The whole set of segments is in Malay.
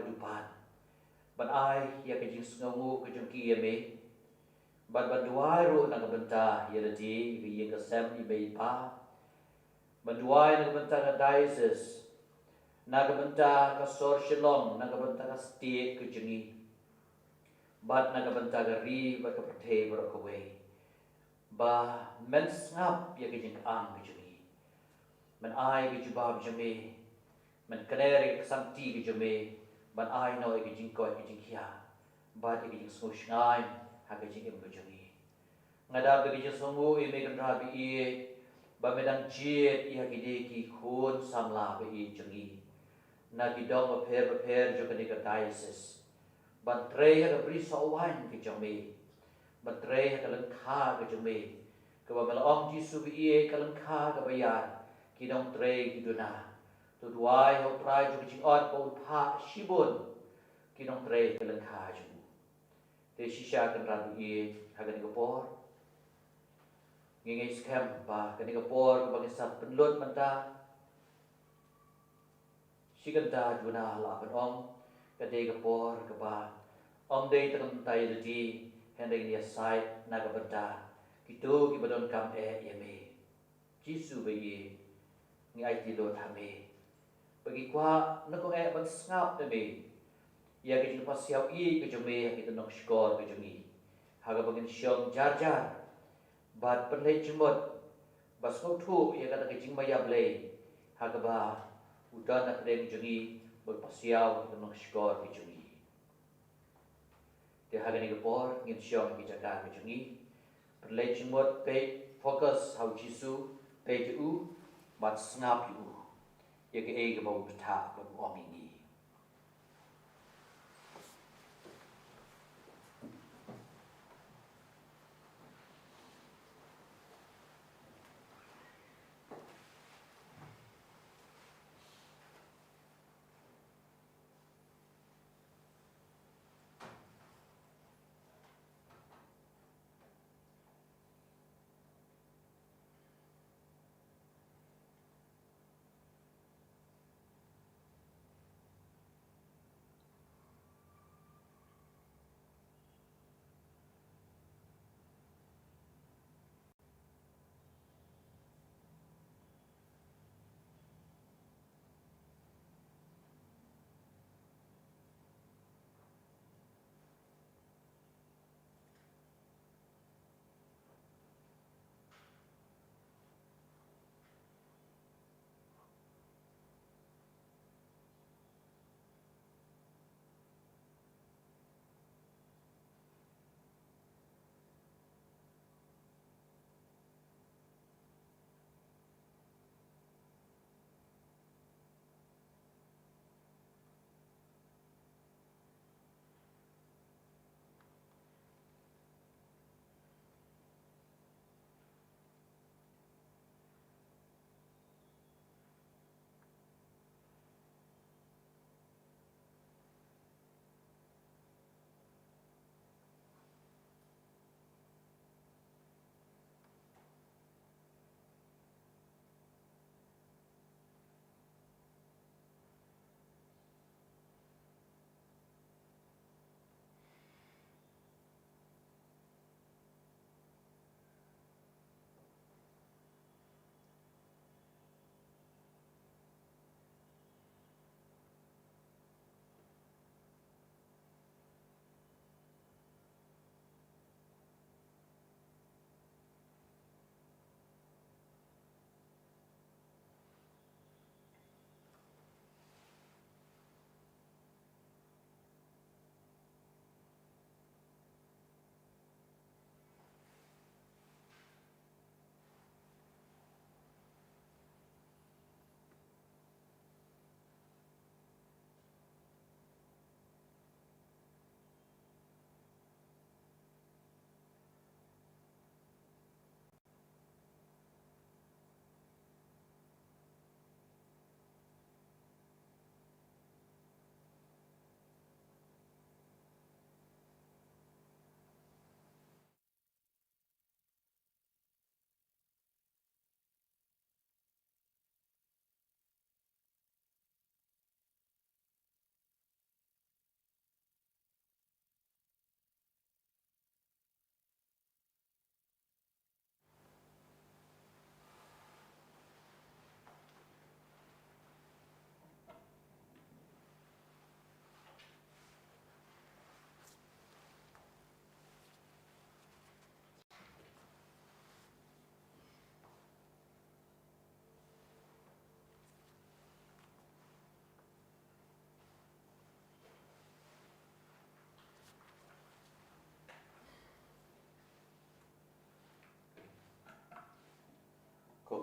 kehidupan. Ban ai ya ke jing sngongu ke jing ki me. Ban duai ro na benta ya de ke ye ke sem i be pa. Ban duai na benta ka diocese. Na benta ka sor shalom na benta ka state ke jingi. Bat na benta ka ri ba ka pate ba ka we. Ba men ngap ya ke jing ang ke jingi. Man ai ke jubab jame. Man kanere ke santi ke jame. Ban ai no ke jing ko ke jing kia. Bat ke jing smu shngai ha ke jing ke jingi. Ngada ke jing smu e me kan rabi e ba medang jiet ia ki ki khun samla ba i jingi. Na ki dong ba pher jo ke ka diocese. Ban tre ha bri so wan ke jame. Ban tre ha lan kha ke jame. Ke ba mala om jisu bi e ka lan kha ka ba ya. Ki dong tre ki duna. Tu duai ho trai jo ki ot ko pha shibun. Ki dong tre ka lan kha jo. Te shisha kan rabi e ha ka ni ko por. Ngingai scam ba ka ni ko por ka ba sa penlut manta. Shiganta duna la ban om ka de ka por ka ba. Om de takam tai de ji hendai ni side na ka banta. Ki tu ki badon kam e me. Jisu be ye ngi ai ti lo tha me. Bagi kwa na ko e ban ngap te me. Ya ke jing pas siau i ke jome ki tu nok skor ke jongi. Ha ga bagin syong jar jar. Bat penle jemot. Bas ko thu ya ka ke jing mayab le. Ha ga ba udan nak deng jongi bag pas siau ki tu nok skor ke jongi. Te ha ga ni ke por ngin syong ki jaga ke jongi. Penle jemot pe fokus how Jisu pe te u bat ngap u. Ya ke e ga ba utha ba omi ni.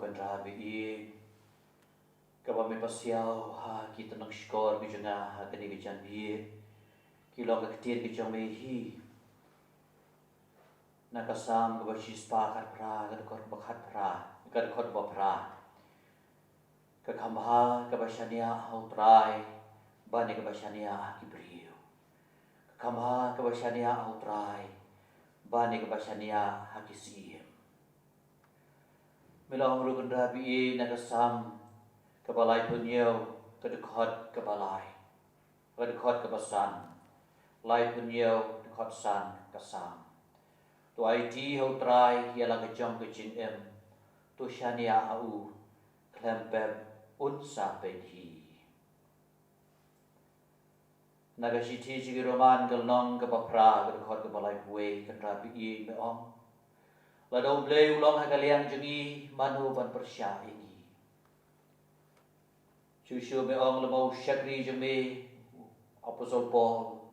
kan rabi kaba me pasiao ha kita nang skor ki janga ha kani ki jan bi ki long ka tiet ki jong me hi na ka sam ka shi spa khat pra ka kot ba khat pra ka kot ba pra ka khamha ka ba shania hau trai ba ne ka ba shania ki brio ka khamha ka ba shania hau trai ba ne ka ba shania ha ki si Milang ru kan rabi na ka sam ka balai punyo ka dekot ka balai ka dekot ka basan lai punyo dekot san ka sam tu ai ti ho trai ya la ka jong ka chin em tu shania au klempem un sa pe hi na ka shi ti ji roman kal nong ka pa pra ka dekot ka balai we kan rabi me ong la dom bleu long ha ka liang jungi manu ban persya ini Shushu me ong le mau shakri jame Apostle Paul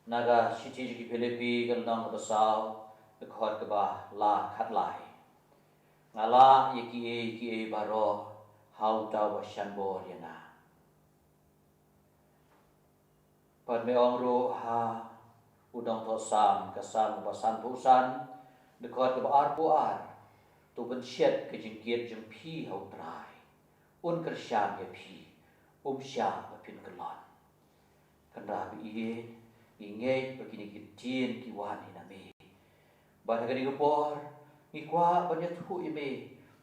naga shiti ji Philippi kal nong basau the khot ka ba la khat lai ngala ye ki e baro how ta wa shan bo yana pat me ong ro ha udong tho sam ka sam ba san pu san the khot ka ba ar pu ar tu ban shet ke jing kiet jing phi how trai un kersyam ya phi syam pin kelon kan rabi inge begini kitien ki wan ina me ban ga ni por ni kwa ban ya thu ime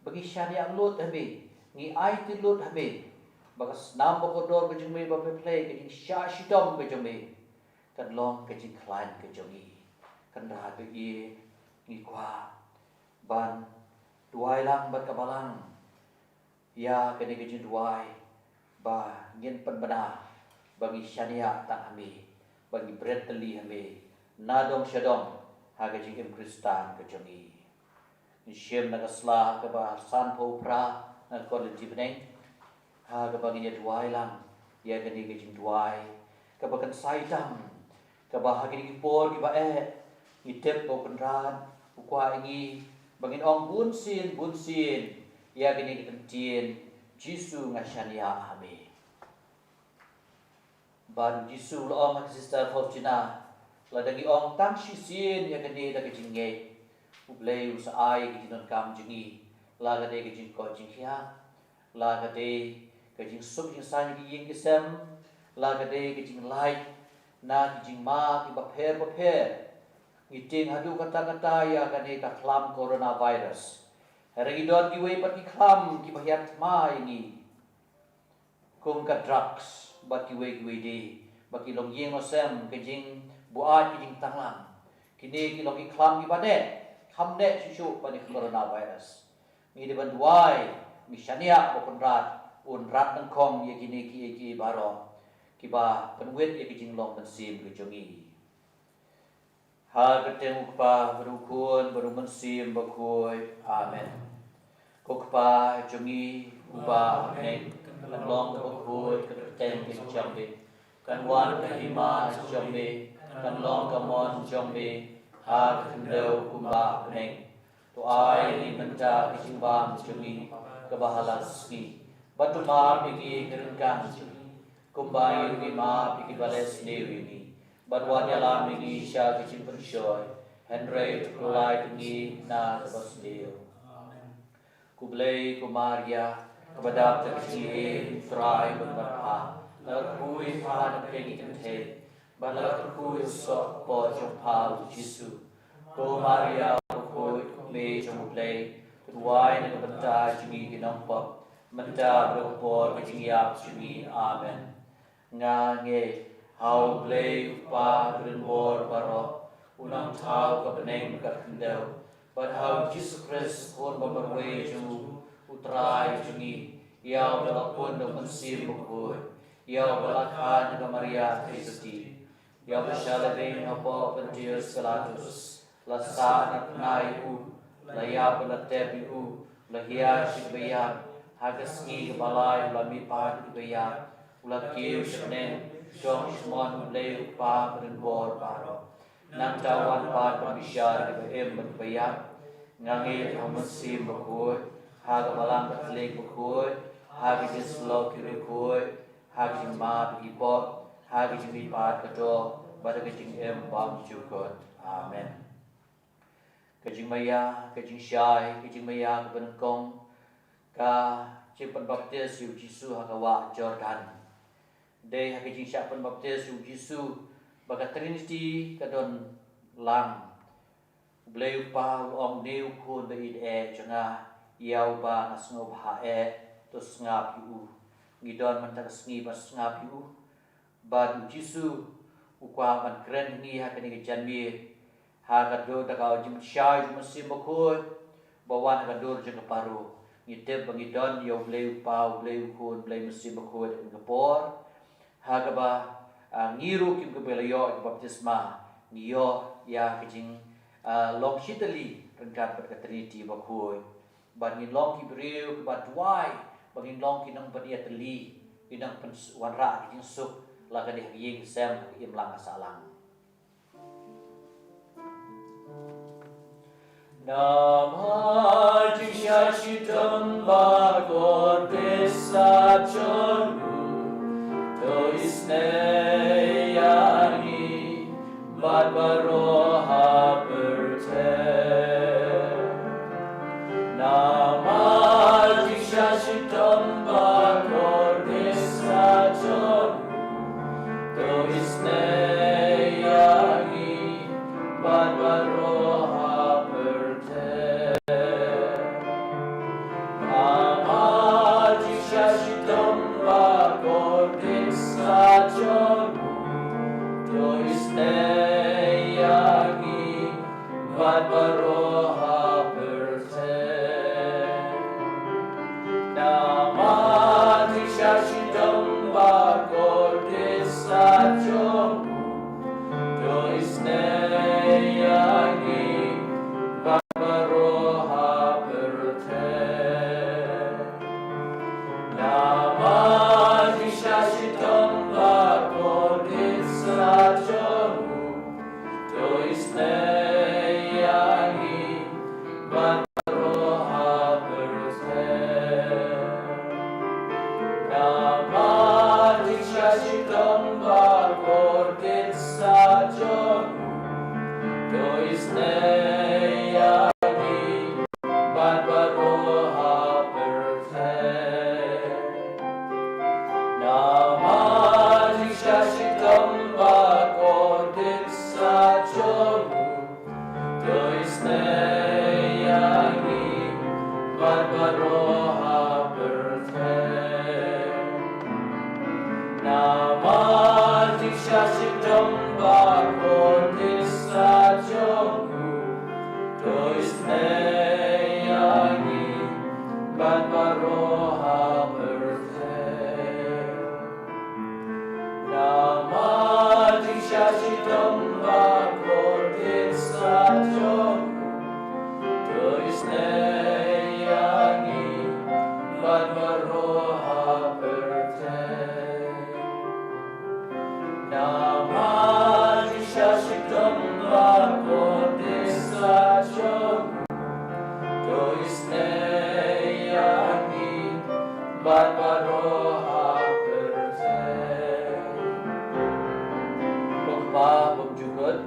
bagi syani ang lot habe ni ai ti lot habe bagas nam ba ko dor ga jing me ba play ga jing sha shidom ga jing me kan long ga jing klan ga jing kan rabi ni kwa ban duai lang bat ka balang ya kene kejin duai ba ngin penbana bagi syania tak hame bagi bread teli hame nadong syadong ha kejin im kristan kejongi syem na kasla ke ba san po pra na ko le jibneng ha ke bagi nya duai lang ya kene kejin duai ke ba kan sai dam ke ba ha kene por ki ba ni tep po penran ukwa ingi bangin ong bun sin ya gini kentien Jisu ngashania hame ban Jisu lo ong sister Fortuna la dagi ong tang shi sin ya gini da kejinge ublei us ai ginon kam jingi la ga de kejin ko jing khia la ga de kejin suk jing san gi ying kisem la ga de kejin lai na kejin ma ki ba pher ngiting hadu kata ya gani ka klam coronavirus Regidon ki wei pat ki klam ki bahyat ma ini kum ka drugs bat ki wei di baki long yeng no sem ke jing buat ki jing tanglang kini ki long ki klam ki bade khamne shu pa ni coronavirus mi de ban duai mi shania bo konrat un rat nang khong ye kini ki baro ki ba penwet ye ki jing long ban sim ki jongi ha ketemu pa berukun berumensim bakoi amen kokpa jongi uba nek long bakoi keteng ki jambe kan wan kahima jambe kan long kamon jambe ha kendau kumba nek to ai ni menta kisibam jongi kebahalas ki batu ma pigi kerengkang jongi kumba yuki ma pigi bales dewi ni Badwan yalam ini sya kicin persyoy Henry kulai tinggi na tebas dio Kublai kumaria Kebadap terkecil Trai berbarha Lakui pada pengi kente Balakui sok po jompa Jisu Kumaria Kukui me jomplay Tuai na kebenta jingi ginampap Menta berupor kejingiap jingi Amen Ngange How play pa bor baro unang tau ka beneng ka kendau but how Jesus Christ pun berwe ju utrai jungi yau dalam pun do mensim bukui yau belakan ke Maria Kristi yau bersalabe apa pendius kelatus lasana nai u laya belate u lahia sibaya hagasni balai lami pan ibaya ulakir senen Jom semua mulai upah berbor baru. Nang cawan pan pembisyar di em berbayar. Ngangil hamusim berkuat. haga balang batlek bukoi hagi jin slow kiri koi hagi jin ma bigi pop hagi jin mi pat kato bada kajing bang jukot amen kajing maya kajing syai kajing maya kebenengkong ka cipan baptis yu Jisu hagawa Jordan day kajing syapan baptis yu Jisu baga Trinity kadon lang bleu pa ong neu kun be id changa yau ba nasngop ha to ngap yu ngidon man tak sngi ba ngap yu ba Jisu ukwa man kren ni ha kani janmi ha kado da ka jim shai musim bokoi bawan ka dur je paru ngitep bangidon yo bleu pa bleu kun bleu musim bokoi in gapor ha ka ba ngiru kim ke belayo baptisma niyo ya kijing long shitali rengkat berkatriti bokoi ban ni long ki breu ba duai bangin long ki nang badia teli inang wanra kijing suk laga di ying sem imlang asalang nama jisya shitam ba kor desa chonu to isne yani bad baroha berte nama jisya shitam ba kor desa chonu to isne yani bad baroha berte nama jisya shitam ba kor desa chonu to isne yani bad baroha berte nama jisya shitam ba kor desa chonu to isne yani bad baroha berte nama jisya shitam ba kor desa chonu to isne yani bad baroha berte nama jisya shitam ba kor desa chonu to isne yani bad baroha berte nama jisya shitam ba kor desa chonu to isne yani bad baroha berte nama jisya shitam ba kor desa chonu to isne yani bad baroha berte nama jisya shitam ba kor desa chonu to isne yani bad baroha berte nama jisya shitam ba kor desa chonu to isne yani bad baroha berte Bukpa bukjugut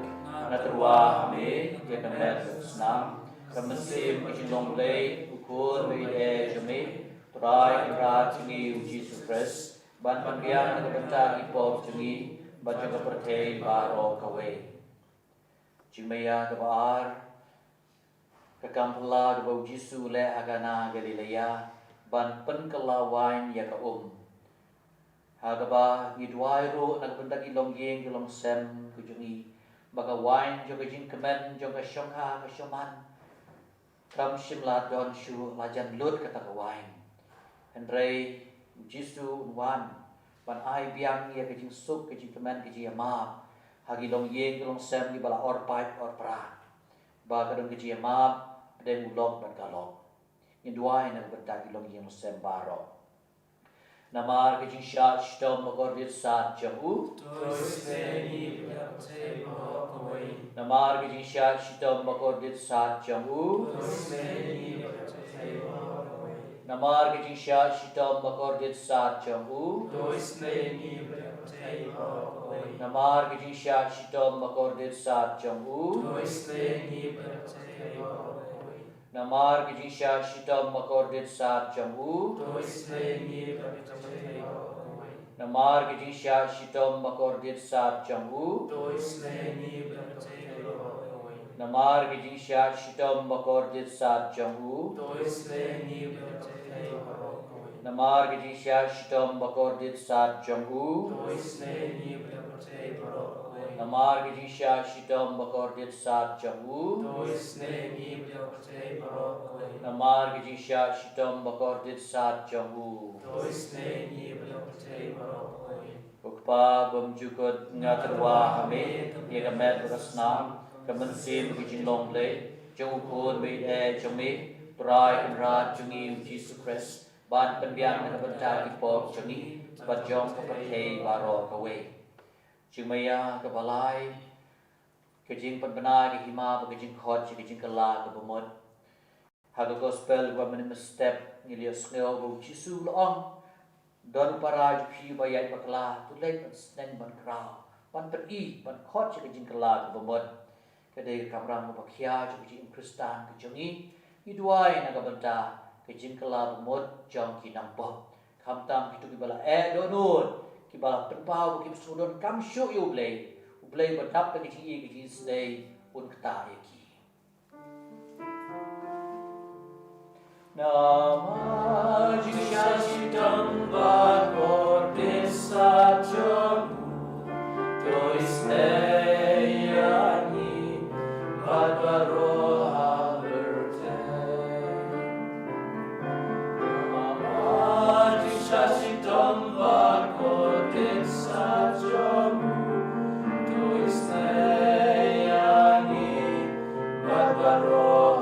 natrwa me yakamet snam kamesim kicilong lay ukur beide jame try imrat chingi Jesus Christ ban pagyan nagabanta ipop chingi baca kepercayaan baro kawe cimaya kebar kekampla debau Jisu le agana Galilea ban penkelawan ya ka hagaba ngidwai ro nagbanda kilong yeng kilong sem kujungi baga wine jo kajing kemen jo ka shongha ka shoman kam shimla don shu lajan lut kata ka wine Henry Jisu wan ban ai biang ya kajing sup kajing kemen kajing ma hagi long yeng kilong sem di bala orpai orpra ba kadang kajing ma den ulok ban kalok ngidwai nagbanda kilong yeng sem baro Namar kajing syat shtom magordit sat jamu Namar kajing syat shtom magordit sat jamu Namar ke jinsha shitom bakordit sat jambu. Dois neni berkatei barokoi. Namar ke jinsha shitom bakordit sat jambu. Dois neni berkatei barokoi. Namar ke jinsha shitom bakordit sat jambu. Dois neni berkatei barokoi. Namar ke jinsha shitom bakordit sat jambu. Dois neni berkatei barokoi. Namar ke jinsha shitom bakordit sat jambu. Dois neni berkatei barokoi. Namar ke jinsha shitom bakordit sat jambu. Dois neni berkatei barokoi. Namar ke jinsha shitom bakordit sat jambu. Dois neni berkatei barokoi. Namar ke jinsha shitom bakordit sat jambu. Dois neni berkatei barokoi. Ukpa bumjukut ngaterwa hame yegamet rasnam kemensim kijinglong le jung ukun be jami prai enrat jungi Jesus Christ ban penbiang na benta di pop jungi bajong kapathe baro kawe jumaya kabalai kejing penbena ke hima kejing khot kejing kala ke bumot haga gospel wa men step ngilios ngel bu Jesus long don para ji bayai bakla tu lai pan snen ban krau pan pedi pan khot che jing kala ke bomot ke de kamram ba khia ju ji kristan ke jongi i duai na ga banta ke jing kala bomot jong ki nam bo kham tam ki tu ki bala e do nun ki bala pen pau ki su don kam shu yu blei ba tap ke ji ki ji snei un kta ye ki Nama jika sidang bakordit sajamu Dois neyani badbaroha berten Nama jika sidang bakordit sajamu Dois neyani badbaroha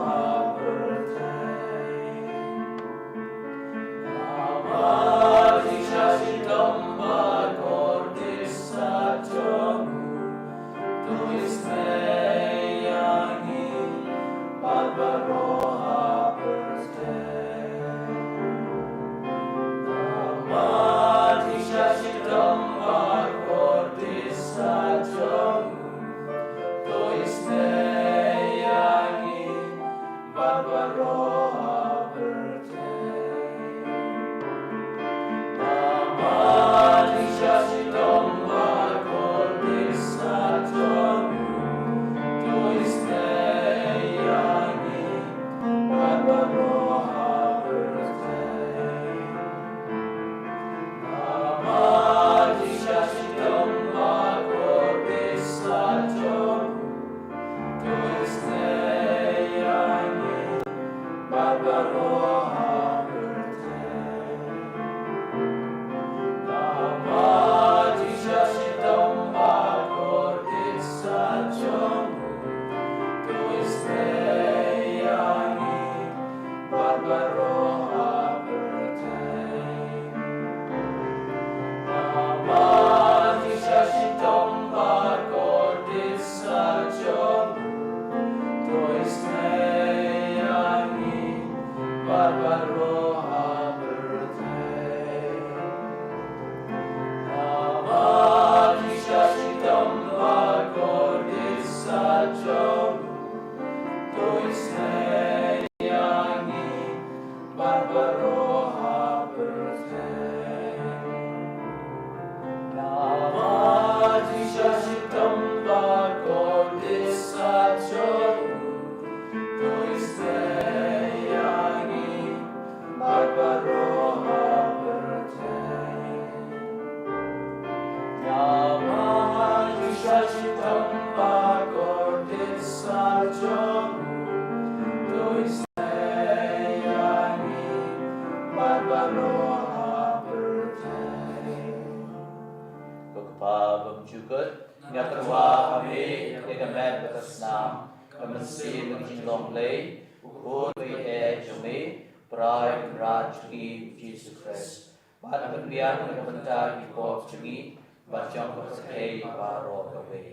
Jesus Christ. Ban penbiang na benta di pop jungi bajong kapathe baro kawe.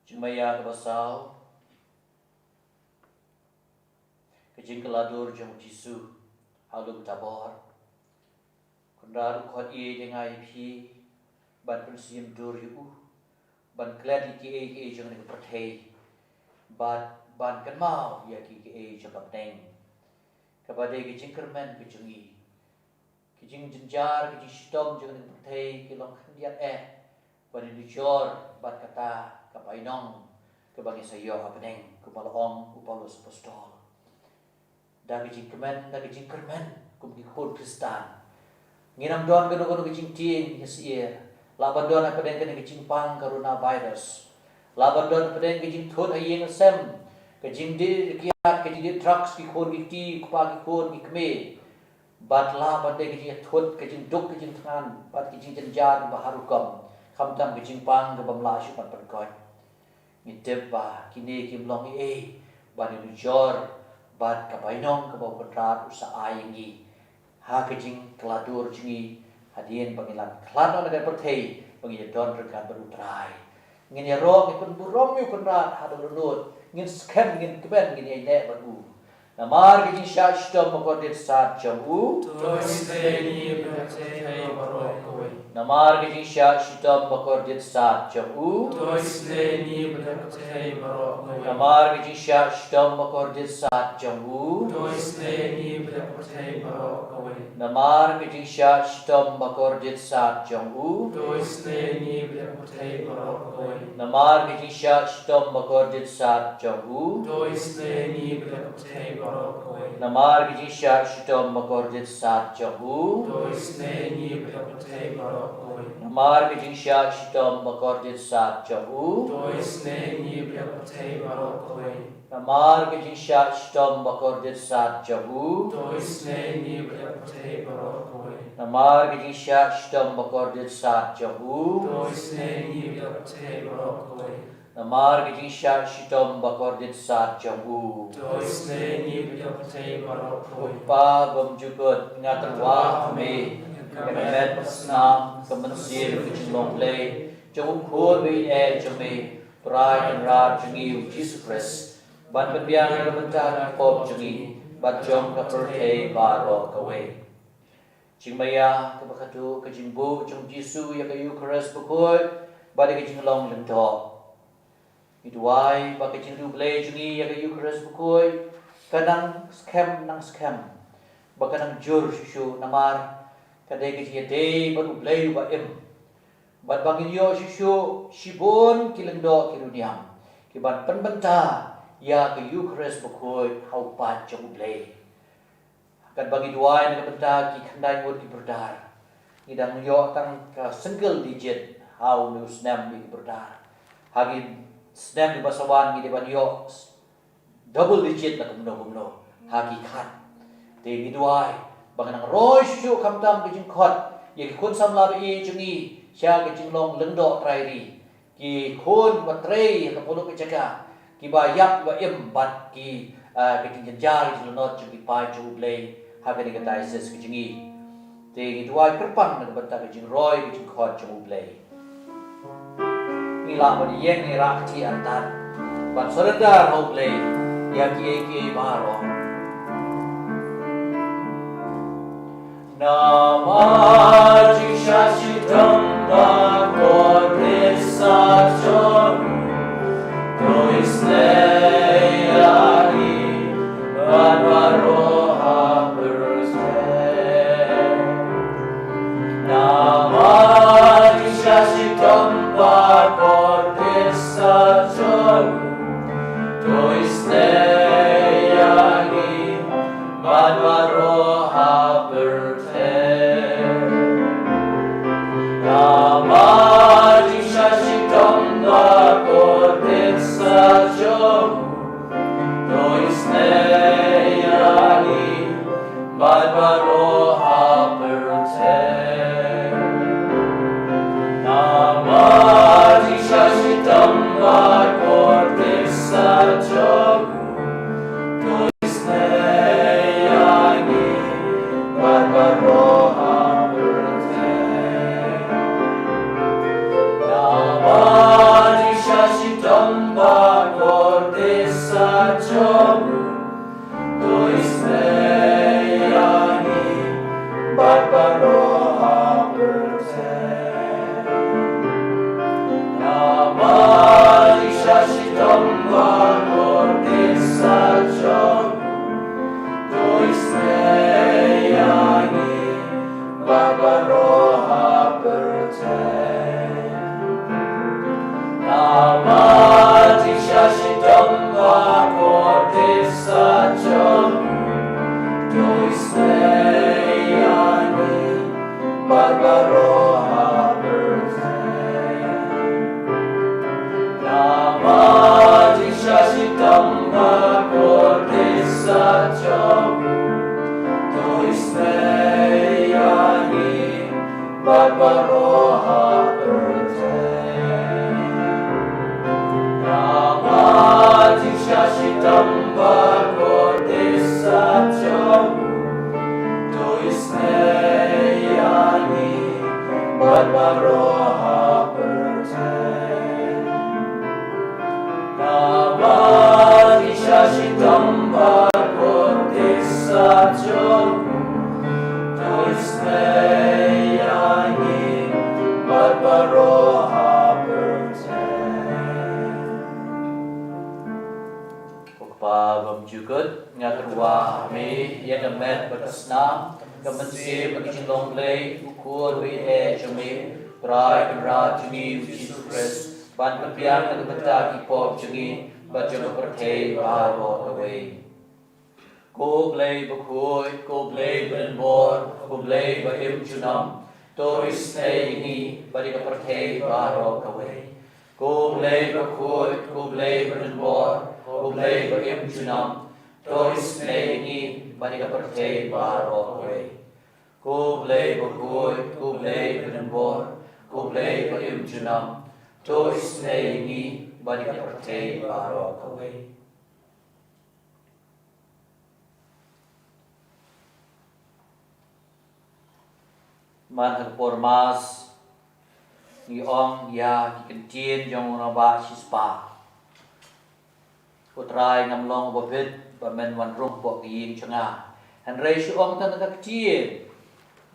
Jumaya kabasau kejing keladur jong Jisu alum tabor kondar khot ye jengai phi ban pensim dur yu ban klad ki jong ne perthei ban kan mau ya ki jong kapteng kepada kejing kermen kejungi kejing jenjar kejing stom jong ne perthei ki long khandiat ban dijor ban kata kapainong ke bagi sayo kapteng ke balong upalos apostol da kejing kermen kum ki khod Kristan nginam don kono kejing ting yesia laban don apa den kejing pang corona virus laban don apa den kejing thot ayeng sem kejing di kiat kejing di drugs ki khon ki ti kupa ki khon ki kme bat la ban de kejing thot kejing duk kejing than bat kejing jenjar baharukam khamtam kejing pang ke bamla shu pat perkoi ni teba kini kimlong ban ni jor bat kabainong ke bawah kontrat usaha yengi ha kejing keladur jingi hadien pangilan kelano negara perthei pangi don rekan berutrai ngin ya rong ipun burom yu kontrat hadu lunut ngin scam ngin keben ngin ne bagu namar kejing syashtom makodit sat jamu Toisteni berkatei barokoi. namar kejing syashtom makodit sat jamu Toisteni berkatei barokoi. namar kejing syashtom makodit sat jamu Toisteni berkatei barokoi. namar kejing syashtom makodit sat jamu Toisteni berkatei barokoi. namar kejing syashtom makodit sat jamu Toisteni berkatei barokoi. namar kejing syashtom makodit sat jamu Toisteni berkatei barokoi. namar kejing syashtom makodit sat jamu Toisteni berkatei barokoi. namar kejing syashtom makodit sat jamu Toisteni berkatei barokoi. namar kejing syashtom makodit sat jamu Toisteni berkatei barokoi. namar kejing syashtom makodit sat jamu Toisteni berkatei barokoi. pa bamjukut ngaterwa me kemet pasnam kemensir kejing longlei jong khon we jame prai dan ra jengi Jesus Christ ban penbiang rebentar pop jengi ban jong ka perthei baro kawe jingmaya ke bakatu ke jingbu jong Jisu ya ke Eucharist pukul bade ke jinglong lento idwai ba ke jingdu blei jengi ya ke Eucharist pukul kanang scam ba kanang jur shu namar kadai ke jete baru blei ba bat bangin yo shu shibon kilendo kiruniam kiban penbenta ya ke Eucharist pukul hau pat jong blei kan bagi dua yang benta ki khandai ngot ki berdar ngidang yo tang ka single digit how nu snam ki berdar hagi snam di basawan ngi deban yo double digit na kumno hagi khat te ngi dua bangang roi shu kamtam ki jing khot ye ki kun samla bi jungi sya ki jinglong lendo trairi ki khon batrei ka polo ki jaga ki ba yak ba bat ki ki jinjar ki not ki pa ju blei hagen ke diocese ke jingi te ngi dua kerpang na benta ke jing roi ke jing khot ju blei ila ba yeng ni rakti antar ban surrender ho blei ya ki baro namaji shashitam ba kodesa chom toisne yari badwaro namari shashitam ba kodesa chom toisne yari badwaro haberte juga ngaturwa me ya demet berkesnam kemensi mencinlong lay ukur we jumi trai kenra juni Jesus Christ ban kepian dan benta ipop jengi bajang perthei baro away ko blay bakhoy ko blay benbor ko blay bahim junam tois ni bari ka perthei baro away ko blay bakhoy ko blay benbor ko blay bahim junam tois ni bari ka perthei baro away ko blay bakhoy ko blay benbor ko blay bahim junam tois ni bari ka perthei baro away man formas ni ong ya kentien jong raba sispa putrai namlong bobit bamen wan rum po yin changa han rei shu ong tan ka kentien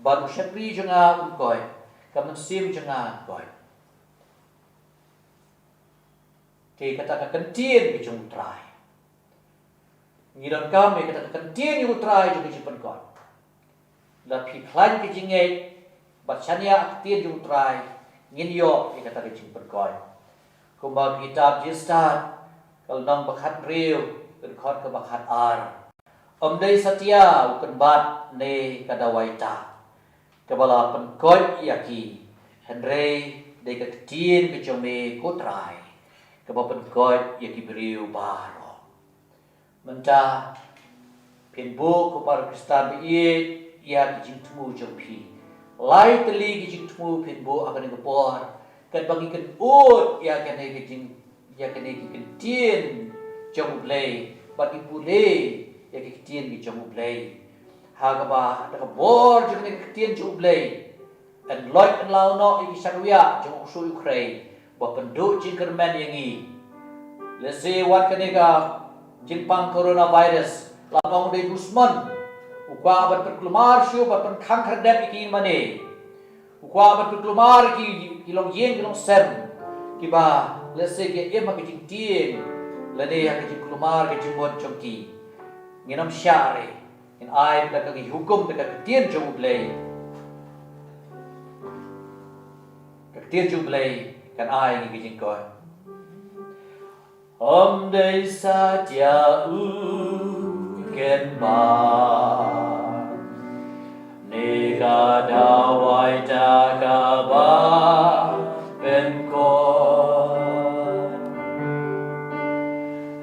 ban shapri changa koi kamen sim changa koi ti kata ka kentien ki chung trai ni don kam me kata kentien yu trai ju ki pen koi la phi klan ki jingai Bacanya aktir jung try ngin yo ikata kecing perkoi kumba kitab jistat kalau nang bakhat riu ken khot ke bakhat ar dei satya ukan bat ne kadawaita kebala penkoi yaki henrei de ketien ke jome ko try keba penkoi yaki beriu baro menta pinbu ko par kristan bi ya kecing temu jompi lai teli kijing temu pinbo akan ngepor kan bagi kan ut ya kan kijing tien jong play bagi pule ya kijing di jong play ha ka ba ta bor jong tien jong play dan loit kan lau no iki sarwia jong su ukraine ba penduk jing kerman yangi let's say what kan ka jing pang coronavirus lapang de gusman ukwa bat perkelumar syu bat khang khardep iki mane ukwa bat perkelumar ki long yen ki long sem ki ba let's say ke ema ki jing tien lane ya ki kelumar ki jimot chongki nginam syare in ai da ka ki hukum da ka tien jong blai ka tien jong blai kan ai ki jing ko dei sa tia u ken ba Nika dawai takaba penkon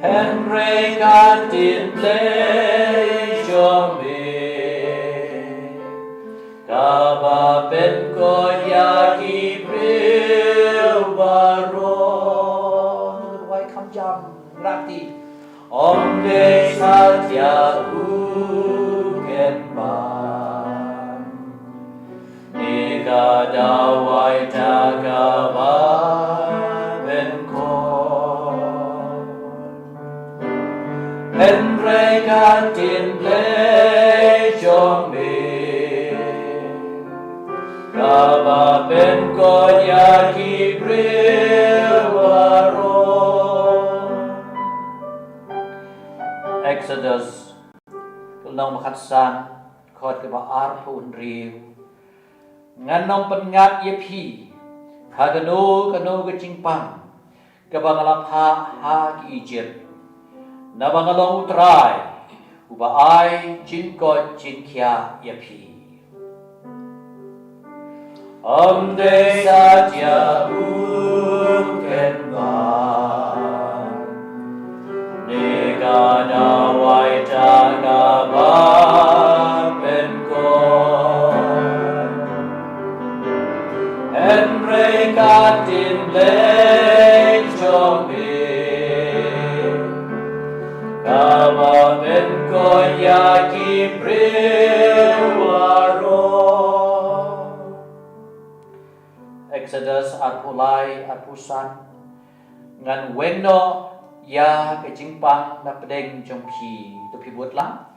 Henry katin play jome Kaba penkon yaki bril baron Wai kam jam rati de satya uken ba Dawai takaba benkon Henry katin play jombe Kaba benkon yaki brewaron Exodus Kelong makatsan Khot ke ba arpun riu nganong pengat ye phi hagano kano ke cingpang ke bangalap ha ki ijir na bangalong utrai uba ai jingko jingkya ye phi de satya uken ba nega dawai takaba Henry katin blay jombe Kama benko yaki brewaro Exodus arpulai arpusan ngan weno ya kejingpang na pedeng jompi tupi buat lang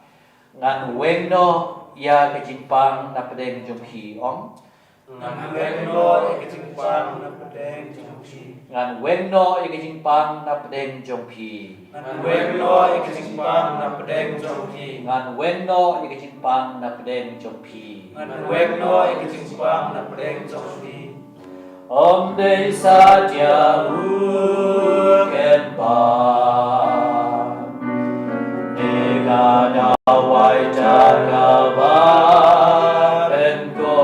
ngan weno ya kejingpang na pedeng jompi ong Ngan weng no ik jing pang na pedeng jong pi. Ngan weng no ik jing pang na pedeng jong pi. Ngan weng no ik jing pang na pedeng jong pi. Ngan weng no ik jing pang na pedeng jong pi. Ngan weng no ik jing pang na pedeng jong pi. Om Dei Satya Ken Pan Nega Dawai Jagava Benko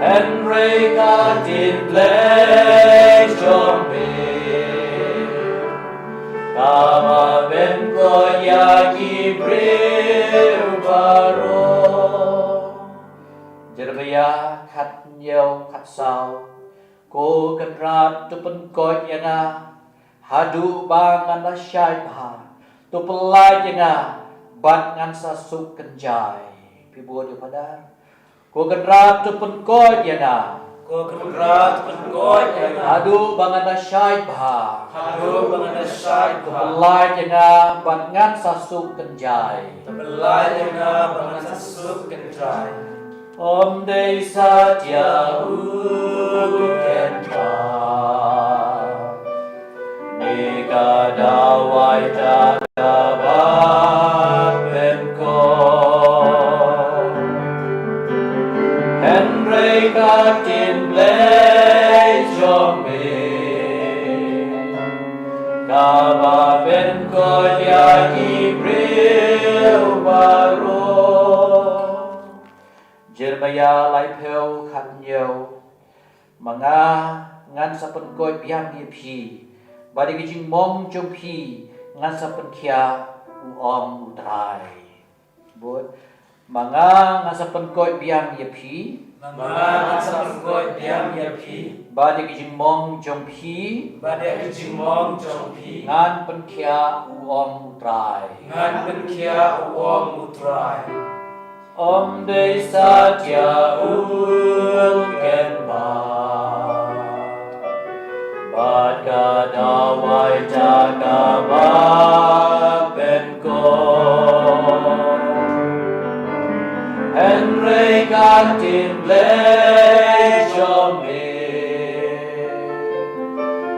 Henry Katin Blake Jombe Kama Benko Yagi Bril Baro Jeremiah khát nhiều khát sao cô cần ra tu pen coi yana hadu bang anda syai bah tu pelai yana bat ngan sasuk kenjai pibu dia padar cô cần ra tu pen coi yana Ko kemrat penkoi yana. hadu bang anda syai bah Hadu bangana syai tu pa. pelai yana bat ngan sasuk kenjai Tabelai yana bangana sasuk kentrai. Om Dei Satya Ken Pan Nega Dawai Jagava Benko Henry Katin Blake Jombe Kama Benko Yagi Bril Baro Jeremiah lai phèo khăn nhiều mà ngăn sa pen coi biang ye phi ba de jing mong trong phi ngăn sa pen kia u om u trai bot mà ngăn sa pen coi biang ye phi Manga sa penkoi diam ya pi. ba de jing mong trong phi Badai kejing mong jong pi. ngăn pen kia u om u trai Ngan penkia uom utrai. Om Dei Satya Ken Pan Bát Ca Dawai Jagava Benko Henry Katin Blake Jombe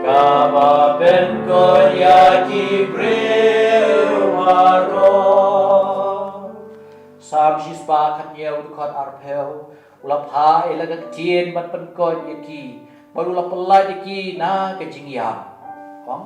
Kama Benko Yagi Bril Waro Sam Shispa khăn nhiều được con arpel ulap ha elaga tien man pen ko yaki baru ulap pelai yaki na ke jingyam hong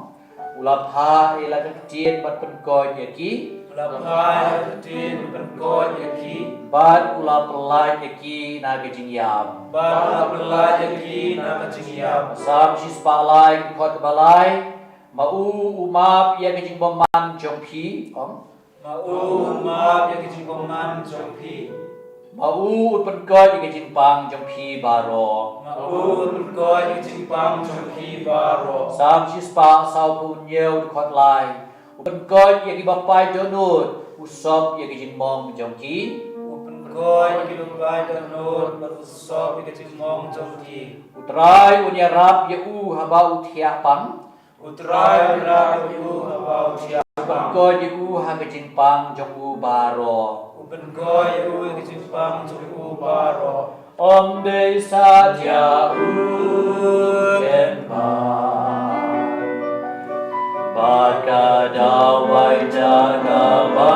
ulap ha elaga tien man pen ko yaki Lapai tin penkoi yaki. bat ulap pelai yaki na ke jingyam Bala belai yaki na kejing yam. Sam Shispa lai khot balai mau umap ya ke jingbom man jong pi hong Mau ma ya kejing peman jong pi. mau pen ko ke jingpang jong pi baro Mau penkoi kejing pang jong pi baro. Sam Shispa sau pun nhiều khot lai Upen coi ya ki bapai donut usop ya ki jing mong jong ki Penkoi kejing bai danut berusop kejing mong jong ki. utrai unya rap ya haba uthia pang Utrai ra yu habau tia. upen coi ya ha ki jing pang jong baro Penkoi yu kejing pang jong baro. Om Dei Satya Ken Pan Bát Ca Dawai Jagava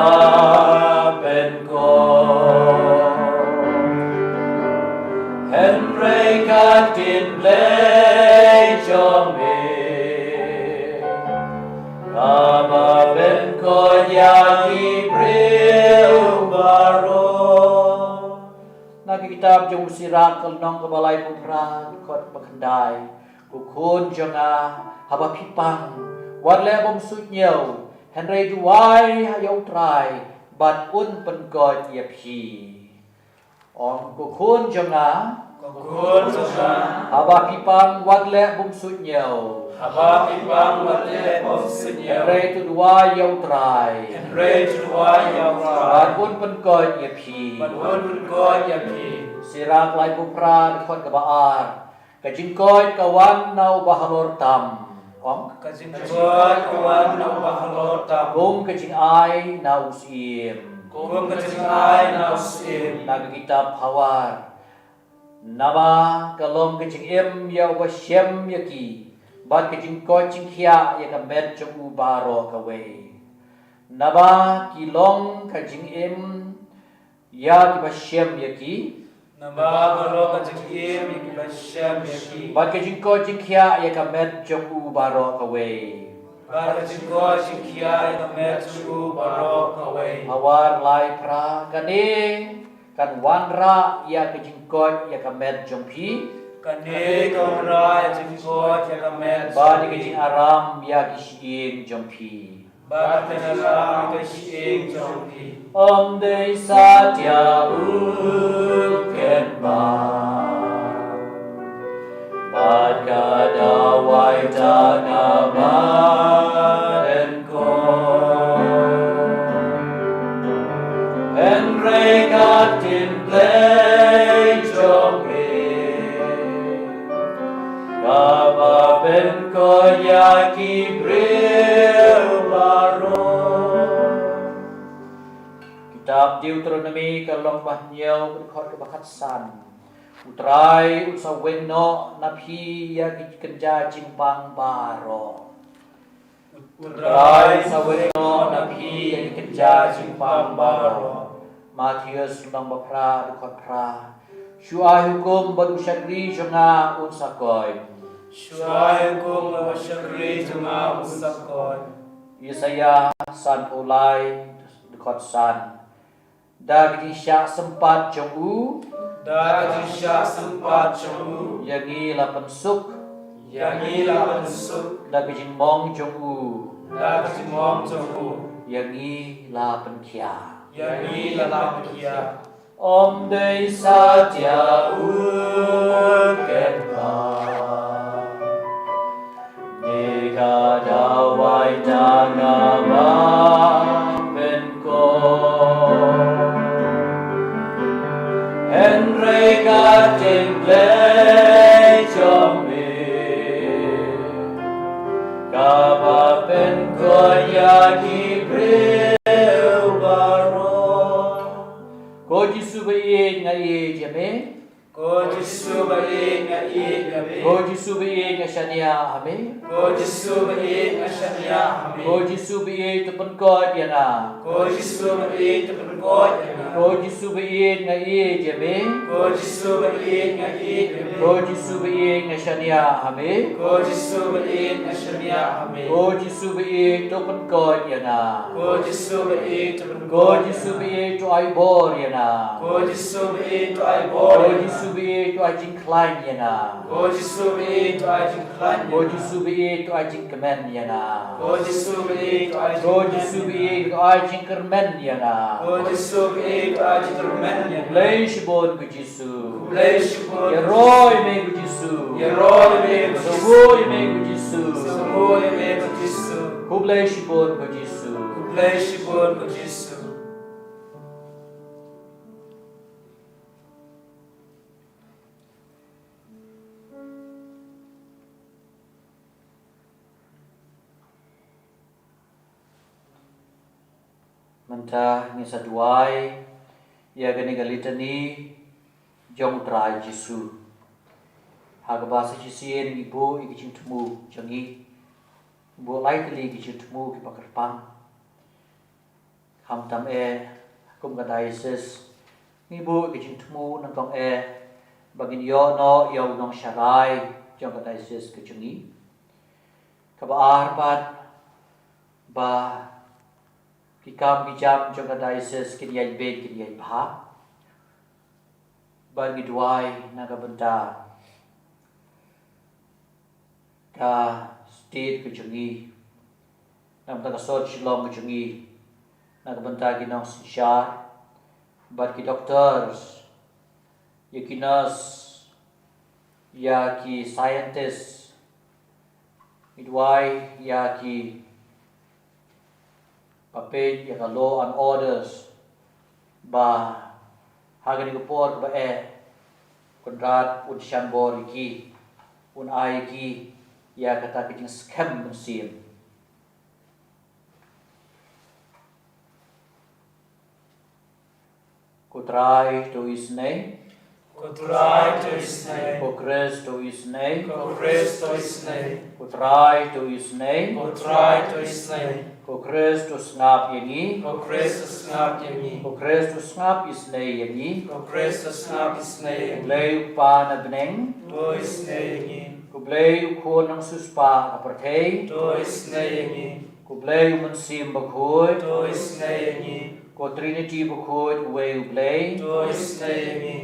Benko Henry Katin Blake Jombe Kama Benko Yagi Bril Baro Nakikitab jong sirak kalnong kabalay putra kot makandai kukun jonga haba pipang wadle bom sut nhiều Henry duai hayaw trai bat un pen god ye phi on kukun jonga Kukun sana. haba pipang wadle bom sut nhiều Haba pipang wale bom senyau. Henry tu duai yaw trai Henry juai yang bat rai. un pen god ye phi Bangun penkoi yang pi. sirak lai putra kot kabaar kajing koi kawan nau bahalor tam ong Kajing juai kawan na bahalor tam. gong kajing ai nau sim kum kajing ai na usim Nabi kitab Hawar Naba kalom kajing ya wasyam yaki Bat kajing kocing kia ya kamet jong ubaro kawe Naba kilong kajing ya kibasyam yaki Naba garo kajing yaki basyam yaki Bat kajing kocing kia ya kamet jong ubaro kawe Bat kajing kocing kia ya kamet jong ubaro kawe Hawar lai pra kane kan wanra ya kajing koc ya kamet jong pi Kane kamra ya kajing koc ya kamet Ba di kajing aram ya kishing jong pi Bat kanara kajing jong pi Om Dei Satya Uket Ba Bat kada wai ta na ba den ko En regat in play jong Kaba ben ko yaki bril baron Kitab Deuteronomy kalong bahnyaw berkhot kebakat san Utrai utsa weno napi yaki kenja jimpang baro Utrai utsa weno napi yaki kenja jimpang baro Matius lang bapra berkhot pra Syuai hukum berusyakri jonga unsakoy Syuai hukum berusyakri jonga unsakoy Yesaya san ulai dekot san Da kisya sempat jongu Da kisya sempat jongu Yangi la pensuk Yangi la pensuk Da kijing mong jongu Da kijing mong jongu Yangi la penkia Yangi la penkia Om Dei Satya Uket Ba Dekada wai tanga ba ben ko Henry katin play chombe Kaba ben ko yaki breu baro Ko Jisu bayi ngai jame Ko Jisu bayi ngai jame Ko Jisu bayi ngashania hame Ko Jisu bayi ngashania hame Ko Jisu bayi tepen ko diana Ko Jisu bayi tepen ko diana Ko Jisu bayi ngai jame Ko Jisu bayi ngai jame Ko Jisu bayi ngashania hame Ko Jisu bayi ngashania hame Ko Jisu bayi tepen ko diana Ko Jisu bayi tepen Ko Jisu bayi to ai bor diana Ko Jisu bayi to ai Ko bor Jisu bayi to ajing klein diana Ko Jisu bayi to ai jing klan Ko Jisu bayi to ajing kemen diana Ko Jisu bayi to ai Ko Jisu bayi to ajing kermen diana Ko Jisu bayi to ai jing kermen Blay shibon ku Jisu Blay shibon Ya roy me ku Jisu Ya roy me ku Jisu Soboy me ku Jisu Soboy me ku Jisu Ku blay shibon ku Jisu Blay shibon ku Jisu Manta ngisa duai ya gani galitani jong trai Jisu Hagabasa Jisien ibu ikicing temu jangi Ibu likely ikicing temu ki pakarpang Ham tam kum kadaisis Ibu ikicing temu nangkong bagin yo no yo nong syarai jong kadaisis kecengi Kabaar pat ba Kikam kijam jong kadaisis kiniyay bed kiniyay bha Bagi duai nagabenta Ka state kecengi Nam tagasod silong kecengi Nagabenta ginong sinsyar Bad ki doctors Ya ki nurse Ya ki scientist Midway ya ki Papel ya ka law and orders Ba Hagan ko por ba Kondrat un shambor ki Un ay ki Ya kata kijing scam musim trai to isnei, ko trai to isnei, ko Christ to isnei, ko Christ to isnei, ko trai to isnei, ko trai to isnei, ko Christus ngap yangi, ko Christus ngap yangi, ko Christus ngap isnei yangi, ko Christus ngap isnei yangi, Kublay pa na beneng, to isnei yangi, kublay ukon ng suspa kapertay, to isnei yangi, kublay umansim bakhoy, to isnei yangi, ko Trinity bakhoy uwe ublay, to isnei yangi,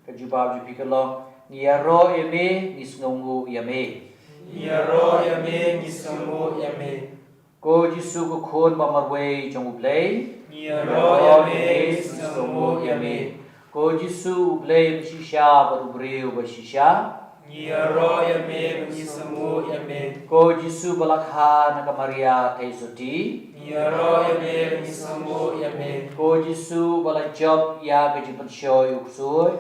kajubab jupikalong, niyaro yame, nisngungu yame. Yaro yame nisamu yame, Ko Jisu ko khon bamarwe jong ublay, Yaro yame nisamu yame, ko Jisu ublay shisha barubreu bashisha, Yaro yame nisamu yame, ko Jisu balakha nakamaria kaisuti, Yaro yame nisamu yame, ko Jisu balajab ya gajipat shoy uksoy,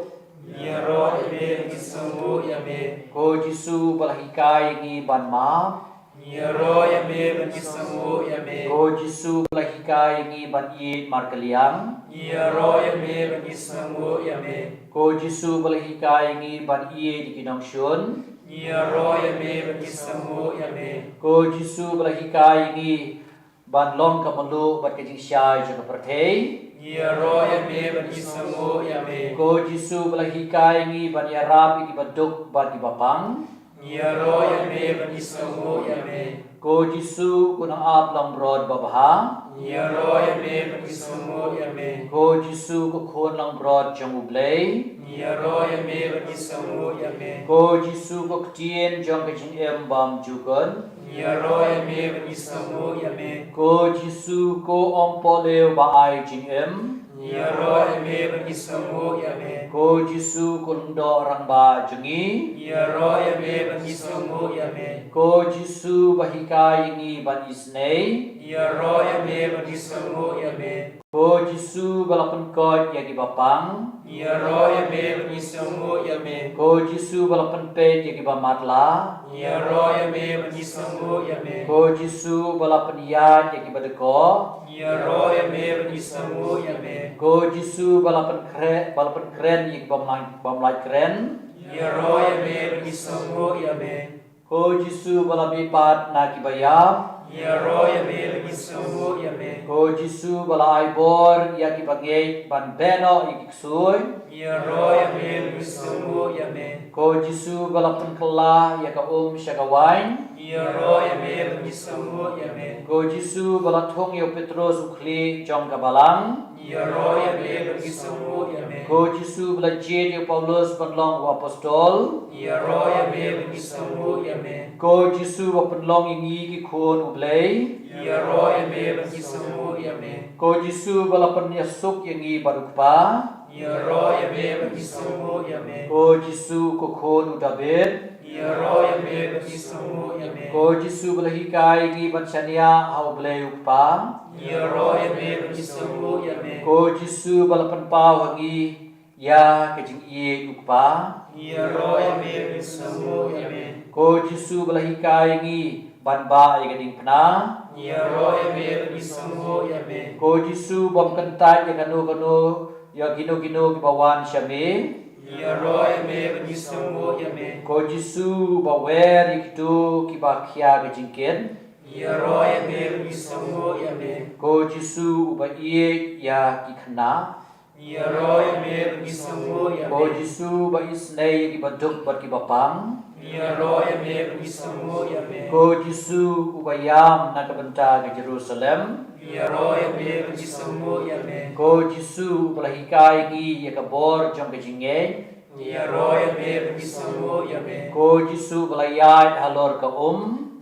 Yaro yame nisamu yame, ko Jisu balahikai ngi banma, Yaro yame nisamu yame, ko Jisu balahikai ngi ban yit markaliang, Yaro yame nisamu yame, ko Jisu balahikai ngi ban yit dikinong shun, Yaro yame nisamu yame, ko Jisu balahikai ngi ban long kamalu bat kajing syai jaga pertay, Yaro yame nisamu yame, ko Jisu balahikai ngi ban yarap iki baduk bat ibapang, Yaro yame nisamu yame, ko Jisu kunang ap lang brod babaha, Yaro yame nisamu yame, ko Jisu ko khon lang brod jong ublay, Yaro yame nisamu yame, ko Jisu ko ktien jong kajing bam jugon, Yaro yame nisamu yame, ko Jisu ko ongpo leo baay jing Yaro yame nisamu yame, ko Jisu ko ndo orang ba jengi, Yaro yame nisamu yame, ko Jisu bahikai ngi ban isnei, Yaro yame nisamu yame, ko Jisu balapan kot yagi bapang, Yaro yame nisamu yame, ko Jisu balapan pet yagi bamatla, Yaro yame nisamu yame, ko Jisu balapan yat yagi badeko, Yaro yame nisamu yame, ko Jisu balapan kren yagi bamlai kren, Yaro yame nisamu yame, ko Jisu balabi pat na kibayam, Yaro yame nisamu yame, ko Jisu balai bor yagi bagay ban beno yagi ksuy, Yaro yame nisamu yame, ko Jisu balapan kala yaka syagawain, Yaro yame nisamu yame, ko Jisu balathong yo Petrus ukli jong kabalang, Yaro yame nisamu yame, ko Jisu balajid yo Paulus panlong wa apostol, Yaro yame nisamu yame, ko Jisu bapanlong ingi ki khon ublay, Yaro yame nisamu yame, ko Jisu balapan yasuk yangi barukpa, Yaro yame nisamu yame, ko Jisu ko khon udabit, Yaro yame nisamu yame, ko Jisu balahikai ngi bansanya hau blay ukpa, Yaro yame nisamu yame, ko Jisu balapan pa wangi ya kajing iye ukpa, Yaro yame nisamu yame, ko Jisu balahikai ngi banba igading pna, Yaro yame nisamu yame, ko Jisu bam kentat ya kanu ya gino kibawan syami, Yaro yame nisamu yame, ko Jisu bawer ikitu kibakia kajingkin, Yaro yame nisamu yame, ko Jisu uba iye ya kikna, Yaro yame nisamu ko yame, Jisu ba isnay ibaduk bat kibapang, Yaro yame nisamu yame, ko Jisu ubayam nakabenta ke Jerusalem, Yaro yame nisamu yame, ko Jisu balahikai gi yakabor jong kajingay, Yaro yame nisamu yame, ko Jisu balayat halor ka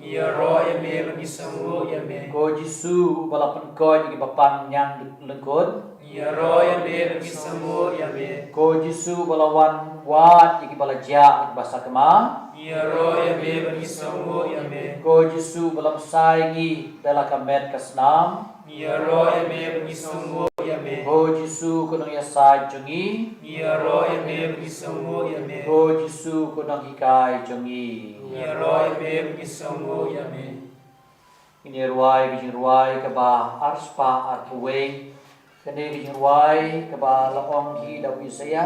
Yaro yame nisamu yame, ko Jisu balapan ko yung ibapang niyang lengkod, Yaro yame nisamu yame, ko Jisu balawan wat yung ibalajya basa kama, Yaro yame nisamu yame, ko Jisu balamsay ngi dala kamet kasnam, Yaro yame nisamu yame, ko Jisu kunang yasay jungi, Yaro yame nisamu yame, ko Jisu kunang hikay jungi. Yaro yame nisamu yame, Ini ruai bijing ruai kaba arspa arpuwe Kene kijing ruai keba laong hi dawi saya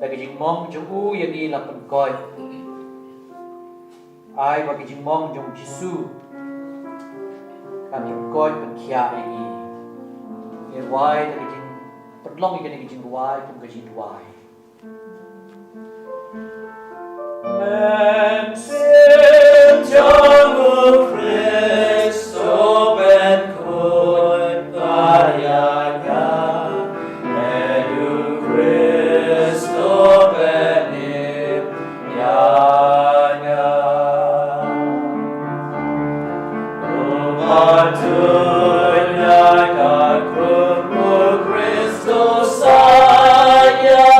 da kijing mong jung u yani la pen koi ai ba kijing mong jung jisu kan jung koi pen kia yani ye ruai da kijing pedlong kene kijing ruai kum kijing ruai Men sin jangu Christo ben koi bayaga edu Christo benim yaga Umatunya kakrumu Christo sayanga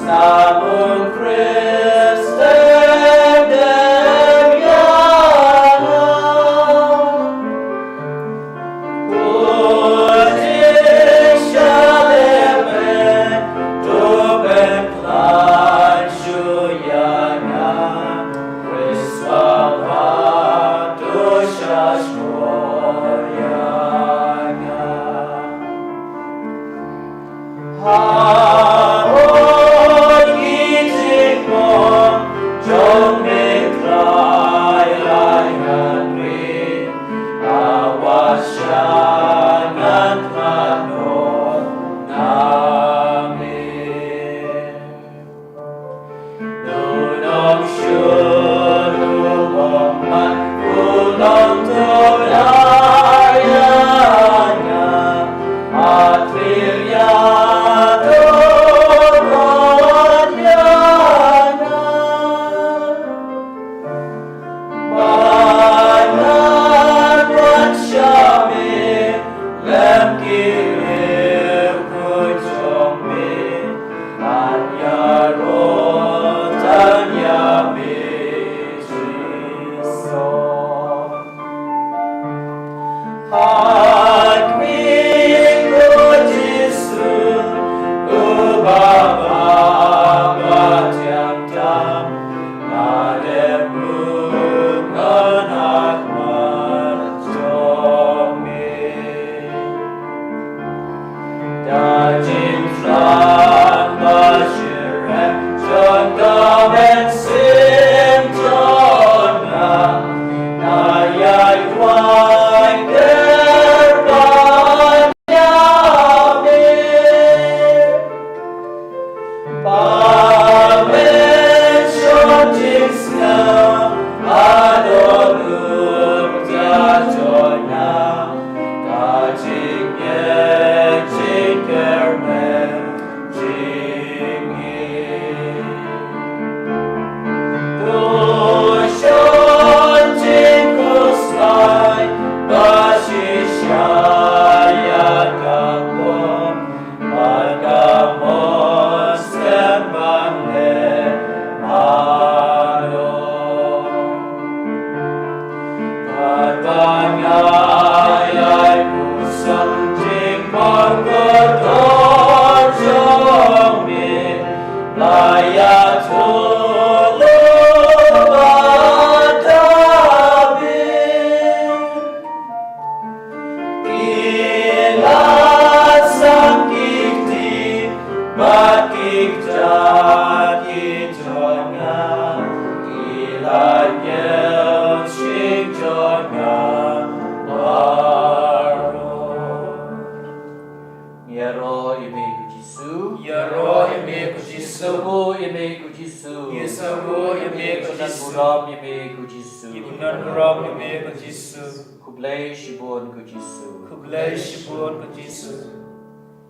Samun Christen demiana Putin shalemen Doben plan shuyana Christama dushashmoyana Hamon giting mo Jong miklay layan rin Awasyangan kanon namin Nunong syuluman Kulong tunayanya At liryado konyana Banyawan syami Lem kirim kujomi Anyarotan yami Jison At minggu Jisu Ubaba tiang tam Nademu nganak marjomi Dajin flan bashiren Jogam en sim jona Nayay wai gerban yami Pamen shoting snow Adonur jajona Kajing yejing kermen jingin Dushon jingkuslai Basishaya kapon Magamos temane mano Parbanyay pusang jing pangkodor jomi Layat hulubadabi Ilat sangkikti Bakik jaki jonga Ilat nyel shik jonga Laro Yaro ime ku Jisu Yaro ime ku Jisu Sabu ime ku Jisu Yesabu ime ku Sunan Jisu Buram ime ku Jisu Ibunan Buram ime ku Jisu Kublai Shibon ku Jisu Kublai Shibun ku Jisu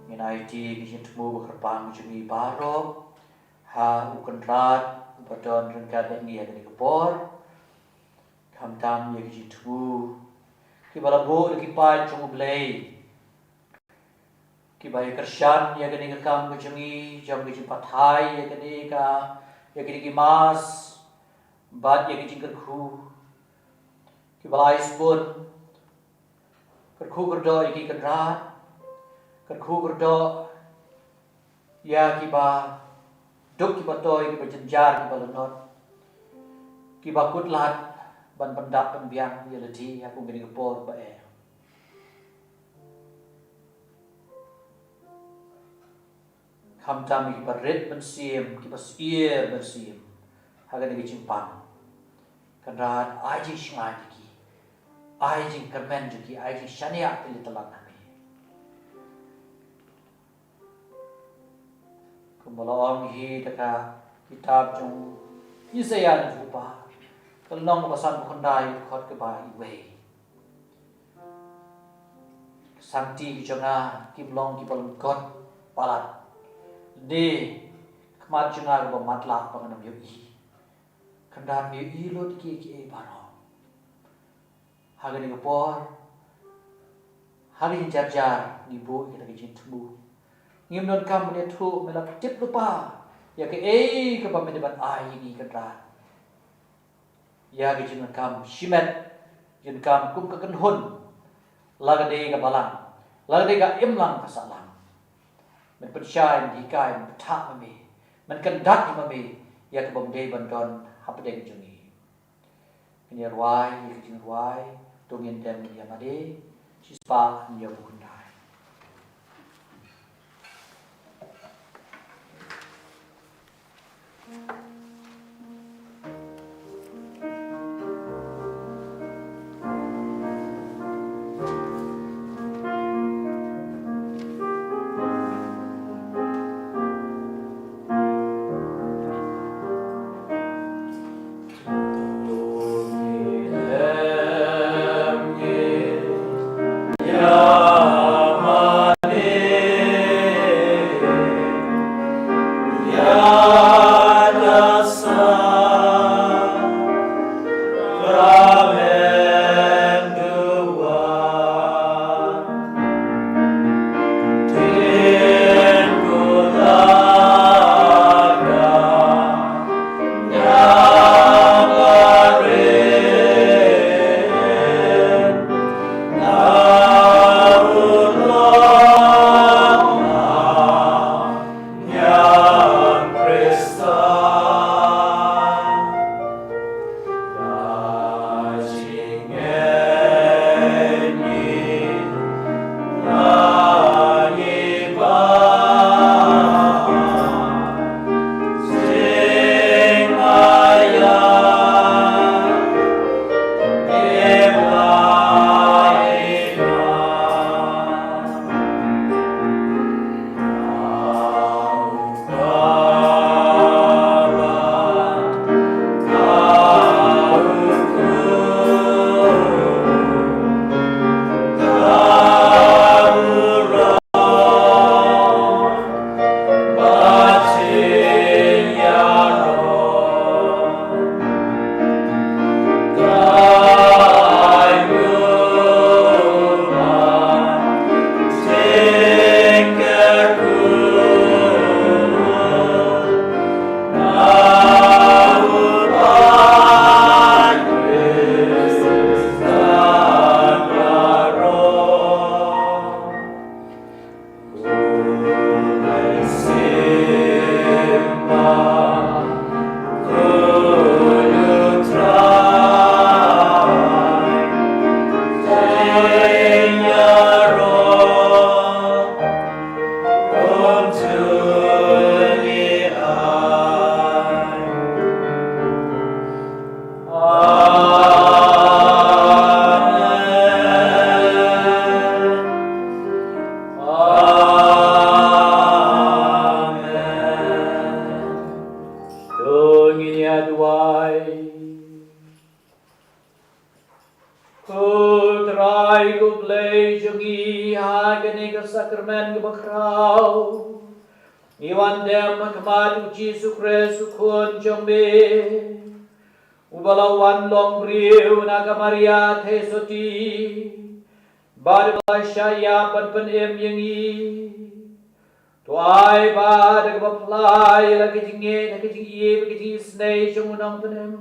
Nginai ti kishin temu berpang jumi baro ha ukandrat badon rengkat ni ada ni kepor kam tam ye kishin temu ki balabo ki pai chung blai ki bai kershan ye kini kam jumi jam kishin pathai ye kini ka ye kini ki mas bad ye kishin kerkhu ki balai spun kerkhu kerdo ye ki kandrat kerkhu kerdo ya kiba duk kiba toy kiba jenjar kiba lenot kiba kutlat ban pendak pembiang ya leti aku gini kepor ba Kham tam ki paret bersiem ki pasie bersiem. Hagan ki cimpang. Kadrat ai jing shngai ki. Ai jing kermen ki ai jing shania pili telan kami. Kumbalong hi taka kitab jong Isaiah jupa. Kalong pasan bukandai khot ke ba iwe. Santi ki jonga kim long ki palung god palat. De kmat jonga ba matla panganam yo i. Kandan yo i lot ki e baro. Hagani ko por. Hari jar ni bo kita ki jin tubu. Ngim non kam ne thu me la tip lupa. Ya ke ke ba me ban ai ni kandan. Ya ke jin kam shimet jin kam kum ka kan hun. Lagade ka balang. Lagade ka imlang kasalang. Man percaya di kai man tak mami. Man kandat mami. Ya ke bom day bandon hapdeng jungi. Ini ruai, ya ke ruai. Tungin dem ya made. Sispa ya bukundai. Sakramen kebakrau Iwan dem kemadu Jesu Kristus kun jombe Ubalawan long briu naga Maria tesoti Badai syaya pan em yengi Tuai ba de baplai la kijinge na kijinge kijinge snei chungunang panem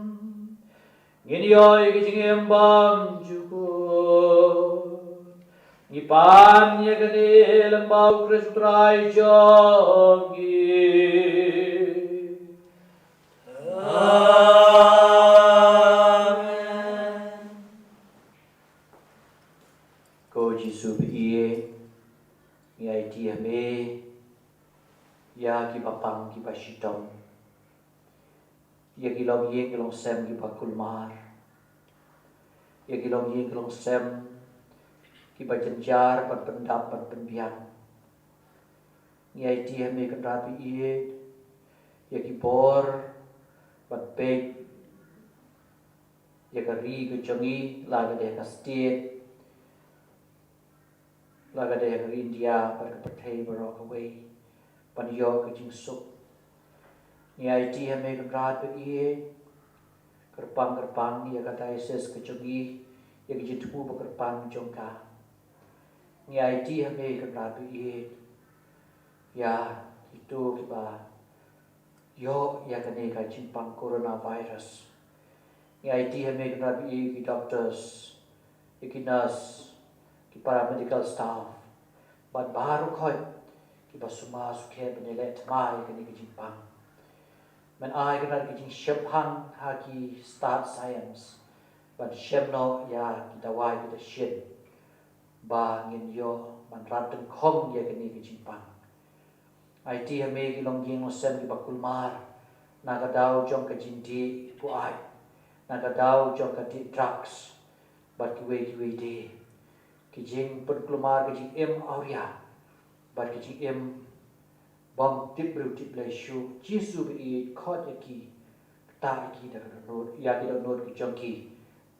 Nginyoy kijinge bam juko Ipan ya gede lembau Kristus rai jogi. Amen. Ko Jesu biye, ngai tiame, ya ia kilong ye kilong sem ki bakul mar ia kilong ye kilong sem ki bajenjar pat pendap pat penbian ngai ti hame kan rapi ie ia ki bor pat pe ia ka ri ke jongi laga de ka state laga de ka India pat ka pathai barok away pan yo ka jing suk ngai ti hame kan rapi ie kerpang ia ka diocese ke jongi ia ki jitu ba kerpang jongka ngai ti hame kan rapi ie ya itu kita yo ya kene ka chimpang coronavirus ngai ti hame kan rapi ki doctors ki nurse ki paramedical staff bat baru khoi ki basuma sukhe benele tmai kene ki chimpang men ai kan ki jing shephang ha ki start science but shemno ya ki dawai ki da shin ba ngin yo man rat teng khom ya kene ki chimpang ai ti hame ki long ging lo sem ki bakul mar naga dau jong ka jinti pu ai naga dau jong ka ti drugs but ki we de ki jing put klumar ki jing em auria but ki jing em bom tip bru tip le shu jisu bi khot ya ki ta ki da no ya ki da no ki jong ki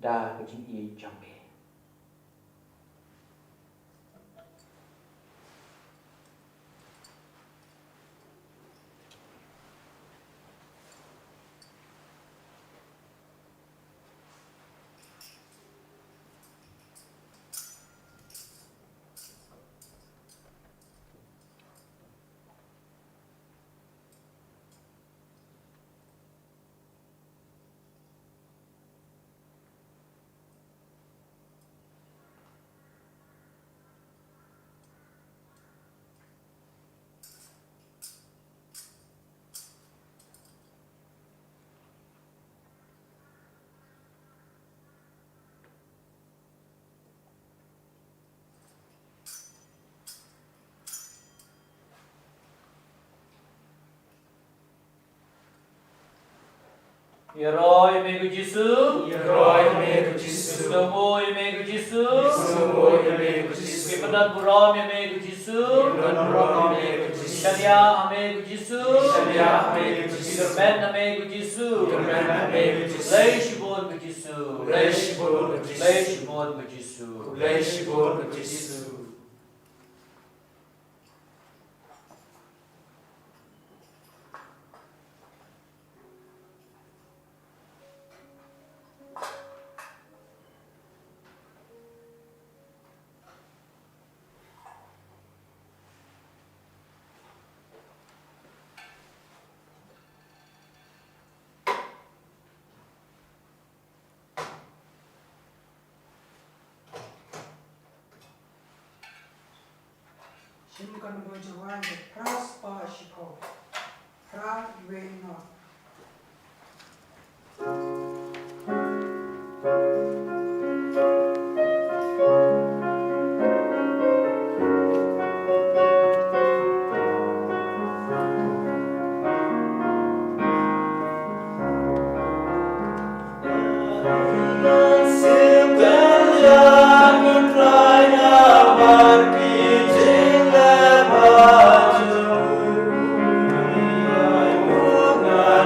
da ki jing e jong be Yeroi megu Jisu, Yeroi megu Jisu, Semua megu Jisu, Semua megu Jisu, Ibadat Buram megu Jisu, Ibadat megu Jisu, Sharia megu Jisu, Sharia megu Jisu, Dermen megu Jisu, Dermen megu Jisu, Leishbon megu Jisu, Leishbon megu Jisu, Leishbon megu Jisu, Leishbon megu Jisu. Shimkan Bojawan, Praspa Shiko, Pra Yuena. Bye.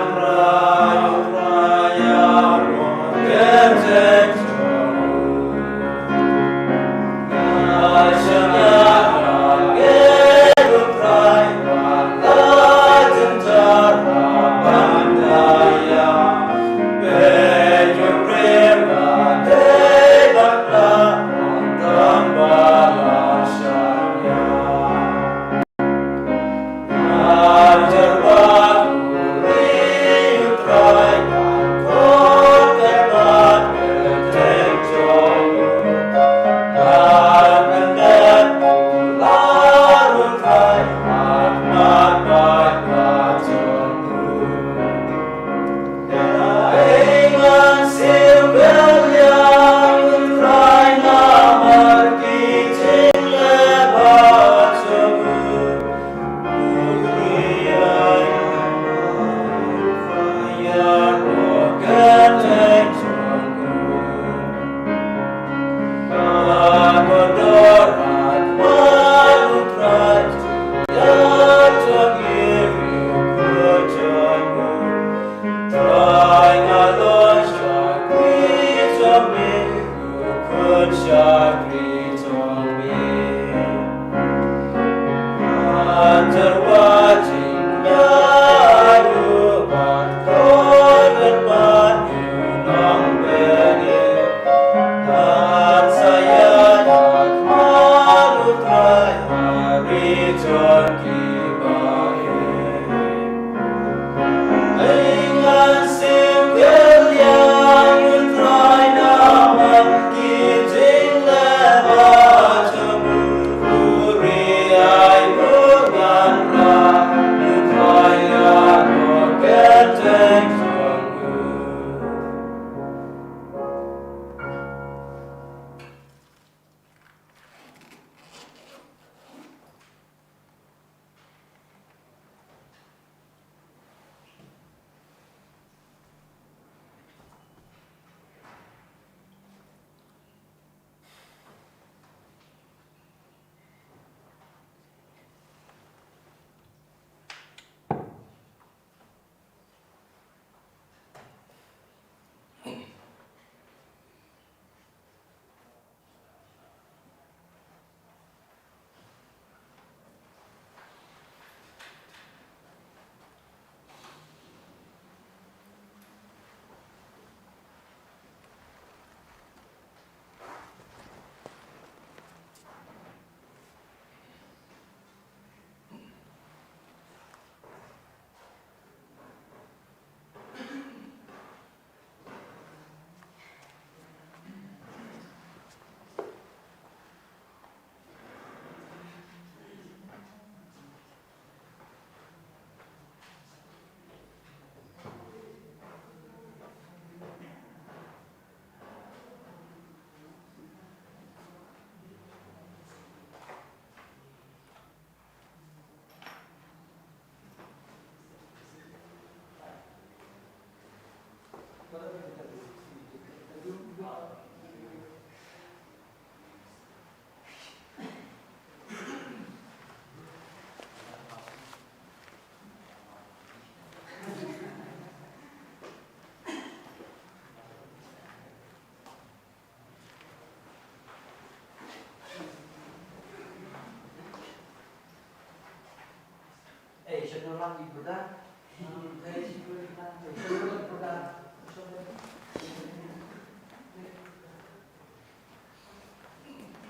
no lang ibuda